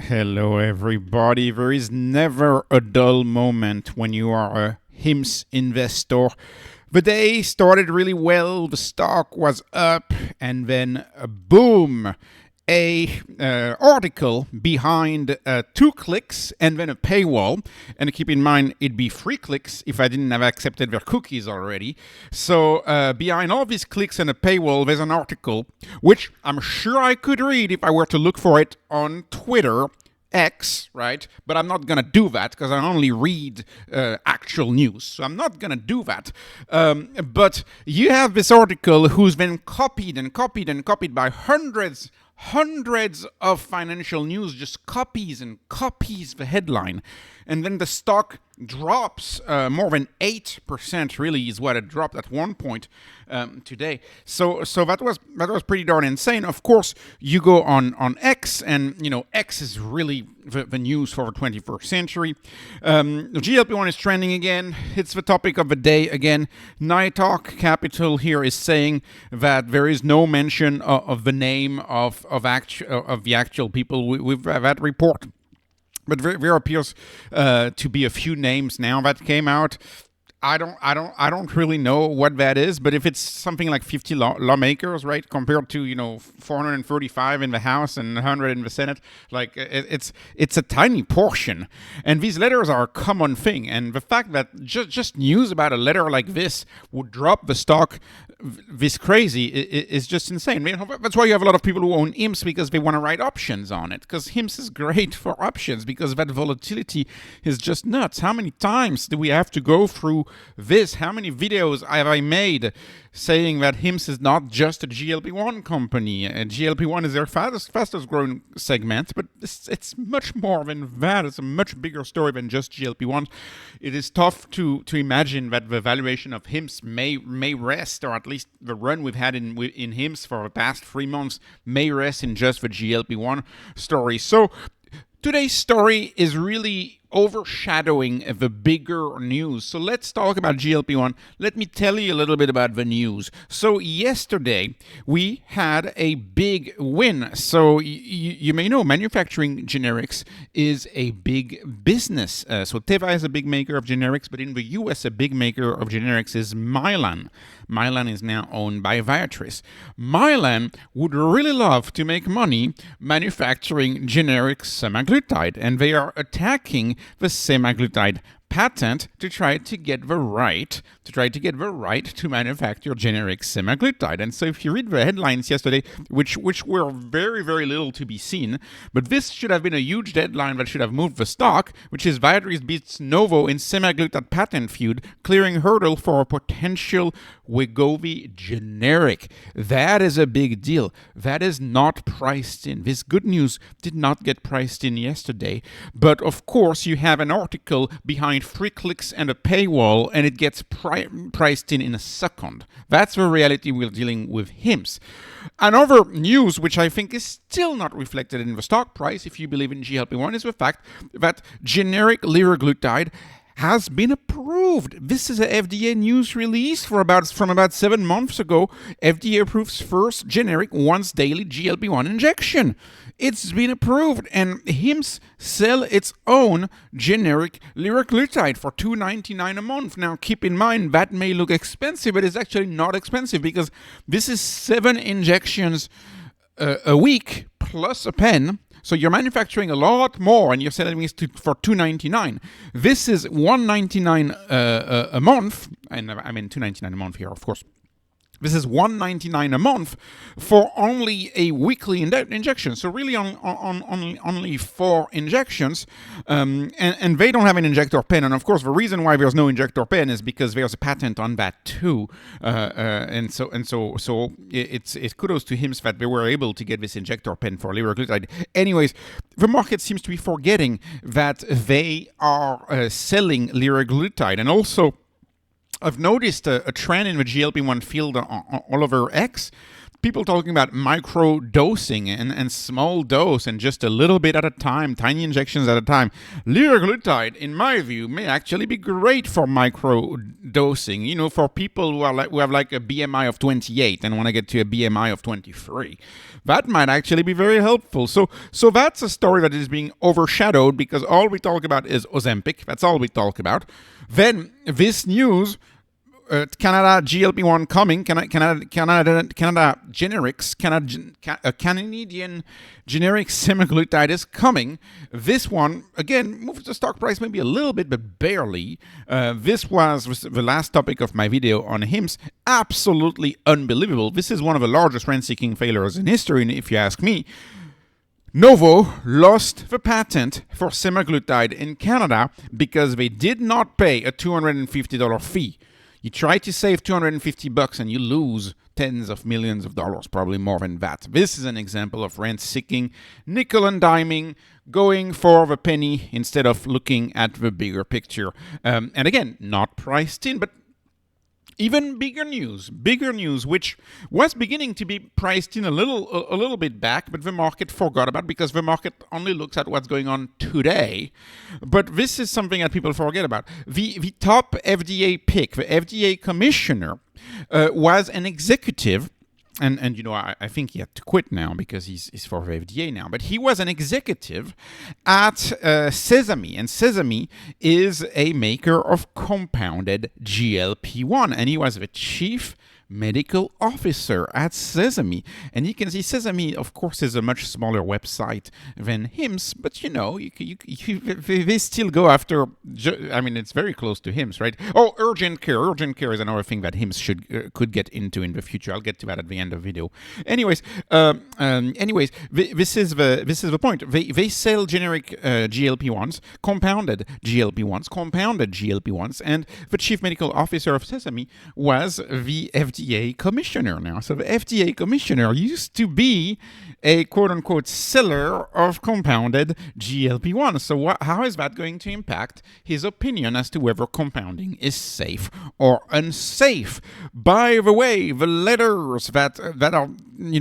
Hello, everybody. There is never a dull moment when you are a HIMS investor. The day started really well. The stock was up, and then boom, a article behind 2 clicks and then a paywall. And keep in mind, it'd be 3 clicks if I didn't have accepted their cookies already. So behind all these clicks and a paywall, there's an article which I'm sure I could read if I were to look for it on Twitter. X, right? But I'm not going to do that because I only read actual news. So I'm not going to do that. But you have this article who's been copied and copied and copied by hundreds of financial news, just copies and copies the headline. And then the stock drops more than 8%, really, is what it dropped at one point today. So that was pretty darn insane. Of course, you go on X, and X is really the news for the 21st century. The GLP-1 is trending again. It's the topic of the day again. Nighthawk Capital here is saying that there is no mention of the name of the actual people with that report. But there appears to be a few names now that came out. I don't really know what that is, but if it's something like 50 lawmakers, right, compared to 435 in the House and 100 in the Senate, like it's a tiny portion. And these letters are a common thing. And the fact that just news about a letter like this would drop the stock this crazy is just insane. That's why you have a lot of people who own HIMS, because they want to write options on it. Because HIMS is great for options because that volatility is just nuts. How many times do we have to go through this? How many videos have I made saying that HIMS is not just a GLP-1 company? GLP-1 is their fastest growing segment, but it's much more than that. It's a much bigger story than just GLP-1. It is tough to imagine that the valuation of HIMS may rest, or at least the run we've had in HIMS for the past 3 months may rest in just the GLP-1 story. So today's story is really overshadowing the bigger news. So let's talk about GLP-1. Let me tell you a little bit about the news. So yesterday, we had a big win. So you may know manufacturing generics is a big business. So Teva is a big maker of generics, but in the US, a big maker of generics is Mylan. Mylan is now owned by Viatris. Mylan would really love to make money manufacturing generic semaglutide, and they are attacking the semaglutide patent to try to get the right to manufacture generic semaglutide. And so if you read the headlines yesterday, which were very, very little to be seen, but this should have been a huge headline that should have moved the stock, which is Viatris beats Novo in semaglutide patent feud, clearing hurdle for a potential Wegovy generic. That is a big deal. That is not priced in. This good news did not get priced in yesterday. But of course, you have an article behind 3 clicks and a paywall, and it gets priced in a second. That's the reality we're dealing with HIMS. Another news, which I think is still not reflected in the stock price, if you believe in GLP-1, is the fact that generic liraglutide has been approved. This is a FDA news release from about 7 months ago. FDA approves first generic once daily GLP-1 injection. It's been approved, and HIMS sell its own generic liraglutide for $2.99 a month. Now, keep in mind that may look expensive, but it's actually not expensive because this is 7 injections a week plus a pen. So you're manufacturing a lot more, and you're selling this for $2.99. This is $1.99 a month, and I mean $2.99 a month here, of course. This is $1.99 a month for only a weekly injection. So really only 4 injections, and they don't have an injector pen. And of course, the reason why there's no injector pen is because there's a patent on that too. And so it's kudos to HIMS that they were able to get this injector pen for liraglutide. Anyways, the market seems to be forgetting that they are selling liraglutide, and also I've noticed a trend in the GLP-1 field all over X. people talking about micro dosing and small dose and just a little bit at a time, tiny injections at a time. Liraglutide, in my view, may actually be great for micro dosing. For people who have like a BMI of 28 and want to get to a BMI of 23. That might actually be very helpful. So that's a story that is being overshadowed because all we talk about is Ozempic. That's all we talk about. Then this news, Canada GLP-1 coming, Canada generics, Canadian generic semaglutide is coming. This one, again, moves the stock price maybe a little bit, but barely. This was the last topic of my video on HIMSS. Absolutely unbelievable. This is one of the largest rent-seeking failures in history, if you ask me. Novo lost the patent for semaglutide in Canada because they did not pay a $250 fee. You try to save $250 and you lose tens of millions of dollars, probably more than that. This is an example of rent-seeking, nickel and diming, going for the penny instead of looking at the bigger picture. And again, not priced in, but even bigger news, which was beginning to be priced in a little bit back, but the market forgot about because the market only looks at what's going on today. But this is something that people forget about. The top FDA pick, the FDA Commissioner, was an executive. And I think he had to quit now because he's for the FDA now. But he was an executive at Sesame. And Sesame is a maker of compounded GLP-1. And he was the chief medical officer at Sesame. And you can see Sesame, of course, is a much smaller website than HIMSS. But, they still go after, it's very close to HIMSS, right? Oh, urgent care. Urgent care is another thing that HIMSS could get into in the future. I'll get to that at the end of the video. Anyways, this is the point. They sell generic GLP-1s, compounded GLP-1s, and the chief medical officer of Sesame was the FDA Commissioner now. So the FDA Commissioner used to be a quote-unquote seller of compounded GLP-1. So how is that going to impact his opinion as to whether compounding is safe or unsafe? By the way, the letters that are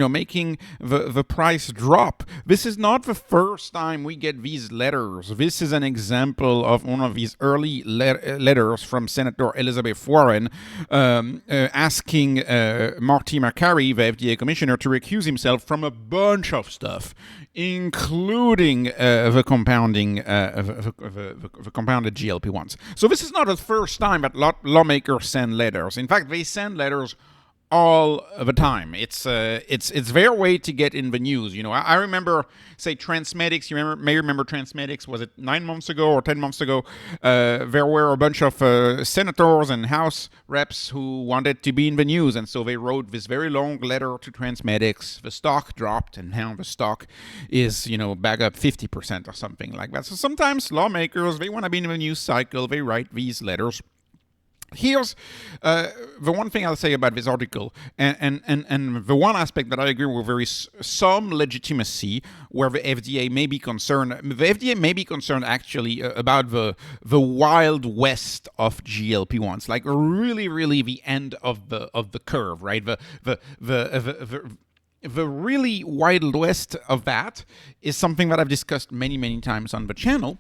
making the price drop. This is not the first time we get these letters. This is an example of one of these early letters from Senator Elizabeth Warren asking Marty Makary, the FDA Commissioner, to recuse himself from a bunch of stuff, including the compounded GLP-1s. So this is not the first time that lawmakers send letters. In fact, they send letters all the time. It's their way to get in the news. I remember, say, Transmedics. You may remember Transmedics. Was it 9 months ago or 10 months ago? There were a bunch of senators and House reps who wanted to be in the news, and so they wrote this very long letter to Transmedics. The stock dropped, and now the stock is, back up 50% or something like that. So sometimes lawmakers, they want to be in the news cycle. They write these letters. Here's the one thing I'll say about this article, and the one aspect that I agree with, there is some legitimacy where the FDA may be concerned. The FDA may be concerned actually about the wild west of GLP-1s, like really, really the end of the curve, right? The really wild west of that is something that I've discussed many, many times on the channel.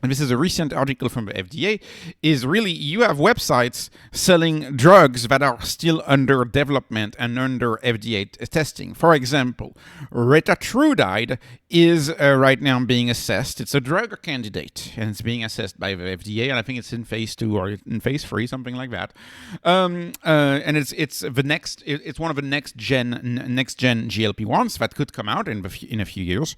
And this is a recent article from the FDA, is really you have websites selling drugs that are still under development and under FDA testing. For example, retatrutide is right now being assessed. It's a drug candidate, and it's being assessed by the FDA, and I think it's in phase 2 or in phase 3, something like that. And it's one of the next gen GLP-1s that could come out in a few years.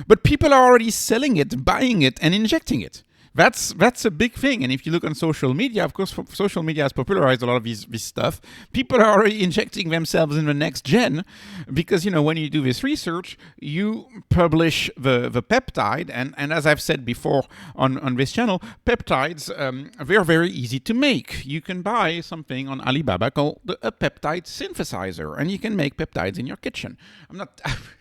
But people are already selling it, buying it, and injecting it. That's a big thing. And if you look on social media, of course, social media has popularized a lot of this stuff. People are already injecting themselves in the next gen because, when you do this research, you publish the peptide. And as I've said before on this channel, peptides, they're very easy to make. You can buy something on Alibaba called a peptide synthesizer, and you can make peptides in your kitchen.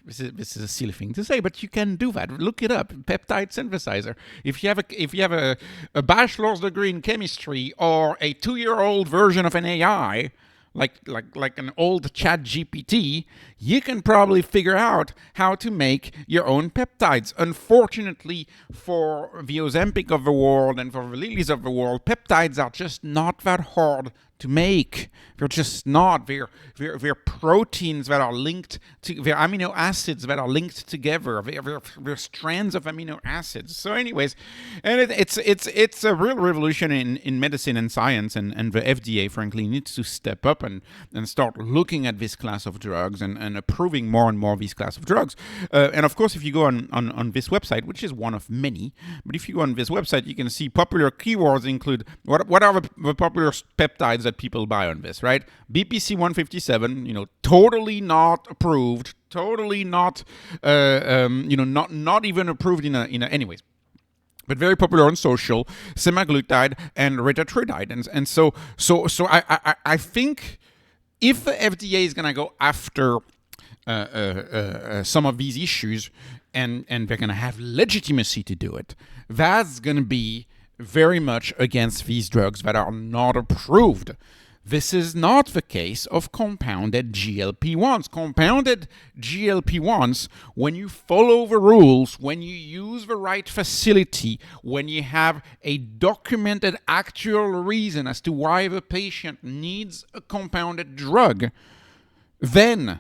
This is a silly thing to say, but you can do that. Look it up, peptide synthesizer. If you have a bachelor's degree in chemistry or a 2-year-old version of an AI, like an old chat GPT, you can probably figure out how to make your own peptides. Unfortunately, for the Ozempic of the world and for the Lilly's of the world, peptides are just not that hard to make. They're just not. They're proteins that are linked to, they're amino acids that are linked together. They're strands of amino acids. So anyways, and it's a real revolution in medicine and science, and the FDA, frankly, needs to step up and start looking at this class of drugs and approving more and more of these class of drugs. And of course, if you go on this website, which is one of many, but if you go on this website, you can see popular keywords include, what are the popular peptides that people buy on this, right? BPC 157, totally not approved, totally not, not even approved in a anyways. But very popular on social, semaglutide and retatrutide, and so I think if the FDA is gonna go after some of these issues, and they're gonna have legitimacy to do it, that's gonna be very much against these drugs that are not approved. This is not the case of compounded GLP-1s. Compounded GLP-1s, when you follow the rules, when you use the right facility, when you have a documented actual reason as to why the patient needs a compounded drug, then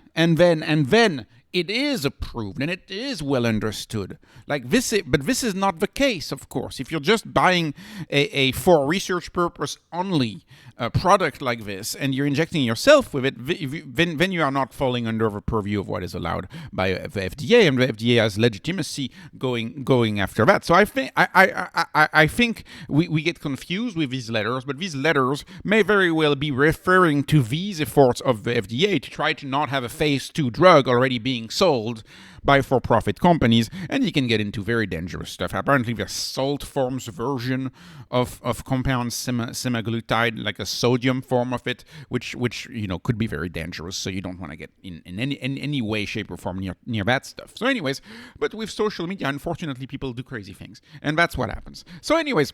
it is approved and it is well understood. But this is not the case, of course. If you're just buying a for research purpose only product like this and you're injecting yourself with it, then you are not falling under the purview of what is allowed by the FDA, and the FDA has legitimacy going after that. So I think we get confused with these letters, but these letters may very well be referring to these efforts of the FDA to try to not have a phase 2 drug already being sold by for-profit companies, and you can get into very dangerous stuff. Apparently, the salt forms version of compound semaglutide, like a sodium form of it, which could be very dangerous. So you don't want to get in any way, shape, or form near that stuff. So, anyways, but with social media, unfortunately, people do crazy things, and that's what happens. So, anyways.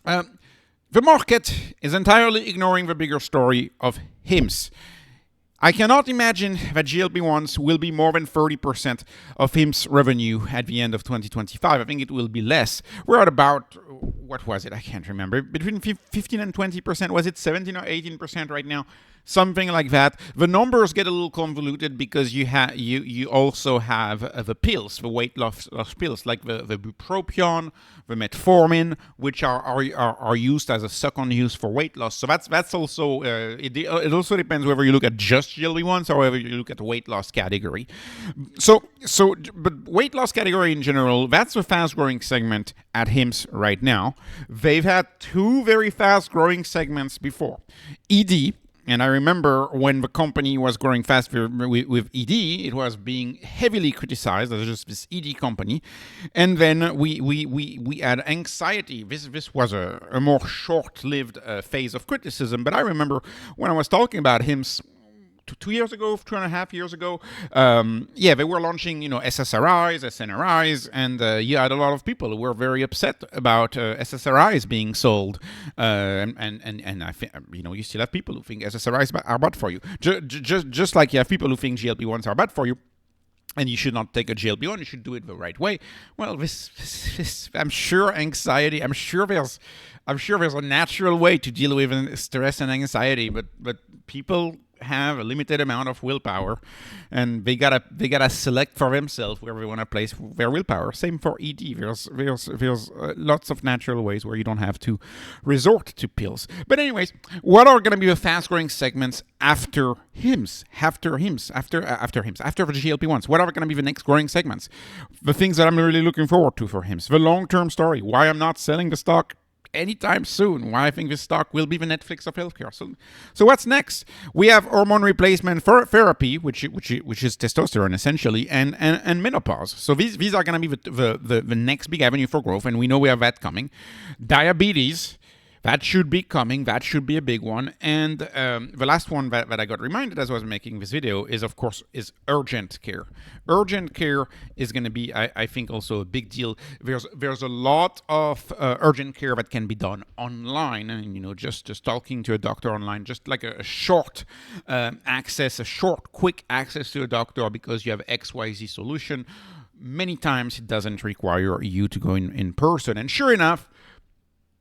The market is entirely ignoring the bigger story of HIMSS. I cannot imagine that GLP-1s will be more than 30% of HIMSS revenue at the end of 2025. I think it will be less. We're at about, what was it? I can't remember. Between 15 and 20%. Was it 17 or 18% right now? Something like that. The numbers get a little convoluted because you also have the pills, the weight loss pills, like the bupropion, the metformin, which are used as a second use for weight loss. So that's also it also depends whether you look at just GLP-1s or whether you look at the weight loss category. But weight loss category in general, that's the fast-growing segment at HIMSS right now. They've had two very fast-growing segments before. ED. And I remember when the company was growing fast with ED, it was being heavily criticized as just this ED company. And then we had anxiety. This was a more short-lived phase of criticism. But I remember when I was talking about him 2 years ago, 2.5 years ago, they were launching, SSRIs, SNRIs, and you had a lot of people who were very upset about SSRIs being sold, and I think, you still have people who think SSRIs are bad for you, just like you have people who think GLP-1s are bad for you. And you should not take a GLP-1. You should do it the right way. Well, this I'm sure anxiety. I'm sure there's a natural way to deal with stress and anxiety, but people have a limited amount of willpower, and they gotta select for themselves where they want to place their willpower. Same for ED. There's lots of natural ways where you don't have to resort to pills. But anyways, what are going to be the fast-growing segments after HIMSS? After the GLP-1s, what are going to be the next growing segments? The things that I'm really looking forward to for HIMSS. The long-term story. Why I'm not selling the stock anytime soon. Why I think this stock will be the Netflix of healthcare. So what's next? We have hormone replacement therapy, which is testosterone essentially, and menopause. So these are going to be the next big avenue for growth, and we know we have that coming. Diabetes. That should be coming. That should be a big one. And the last one that I got reminded as I was making this video is, of course, is urgent care. Urgent care is going to be, I think, also a big deal. There's a lot of urgent care that can be done online, and just talking to a doctor online, just like a short quick access to a doctor because you have XYZ solution. Many times it doesn't require you to go in person. And sure enough,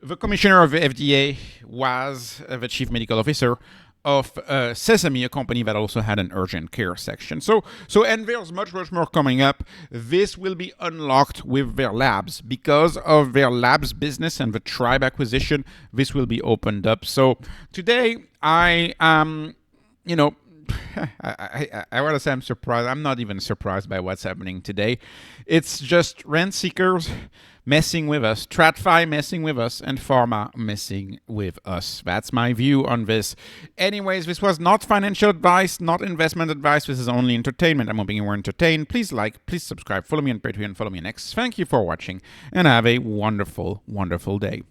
the commissioner of the FDA was the chief medical officer of Sesame, a company that also had an urgent care section. And there's much more coming up. This will be unlocked with their labs. Because of their labs business and the Tribe acquisition, this will be opened up. So today, I want to say I'm surprised. I'm not even surprised by what's happening today. It's just rent seekers messing with us, TradFi messing with us, and Pharma messing with us. That's my view on this. Anyways, this was not financial advice, not investment advice. This is only entertainment. I'm hoping you were entertained. Please like, please subscribe, follow me on Patreon, follow me on X. Thank you for watching, and have a wonderful, wonderful day.